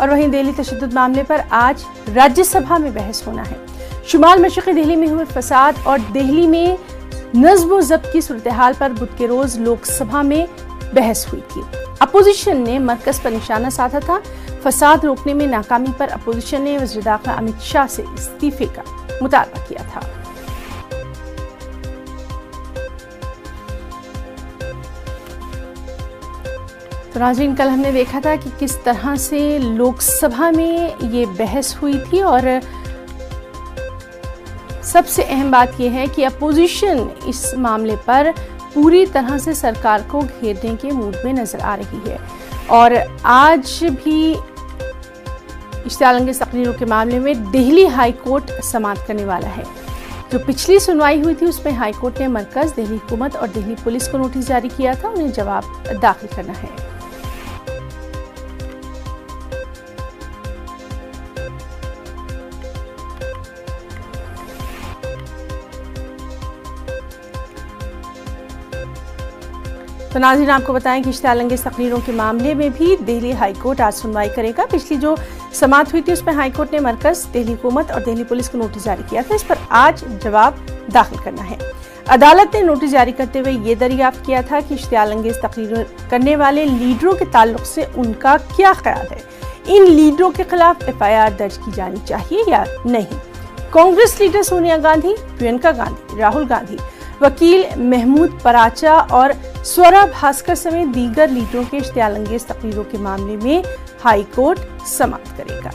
और वहीं दिल्ली तशद्दुद मामले पर आज राज्यसभा में बहस होना है। शुमाल मशरक़ी दिल्ली में हुए फसाद और दिल्ली में नज़्म व ज़ब्त की सूरत हाल पर बुध के रोज लोकसभा में बहस हुई थी। अपोजिशन ने मरकज पर निशाना साधा था। फसाद रोकने में नाकामी पर अपोजिशन ने वज़ीर दाखिला अमित शाह से इस्तीफे का मुतालबा किया था। तो नाज़रीन, कल हमने देखा था कि किस तरह से लोकसभा में ये बहस हुई थी और सबसे अहम बात यह है कि अपोजिशन इस मामले पर पूरी तरह से सरकार को घेरने के मूड में नजर आ रही है और आज भी इश्तियाल अंगेज़ तकरीरों के मामले में दिल्ली हाई कोर्ट समाअत करने वाला है। जो पिछली सुनवाई हुई थी उसमें हाई कोर्ट ने मरकज, दिल्ली हुकूमत और दिल्ली पुलिस को नोटिस जारी किया था, उन्हें जवाब दाखिल करना है। तो नाज़रीन, आपको बताएं कि इश्तियाल अंगेज़ तकरीरों के मामले में भी दिल्ली हाई कोर्ट आज सुनवाई करेगा। पिछली जो समाअत हुई थी उसमें हाई कोर्ट ने मरकज, दिल्ली हुकूमत और दिल्ली पुलिस को नोटिस जारी किया था। इस पर आज जवाब दाखिल करना है। अदालत ने नोटिस जारी करते हुए ये दरियाफ्त किया था कि इश्तियाल अंगेज़ तकरीर करने वाले लीडरों के ताल्लुक से उनका क्या ख्याल है, इन लीडरों के खिलाफ FIR दर्ज की जानी चाहिए या नहीं। कांग्रेस लीडर सोनिया गांधी, प्रियंका गांधी, राहुल गांधी, वकील महमूद पराचा और स्वरा भास्कर समेत दीगर लीडरों के इश्तियाल अंगेज़ तकरीरों के मामले में हाई कोर्ट समाअत करेगा।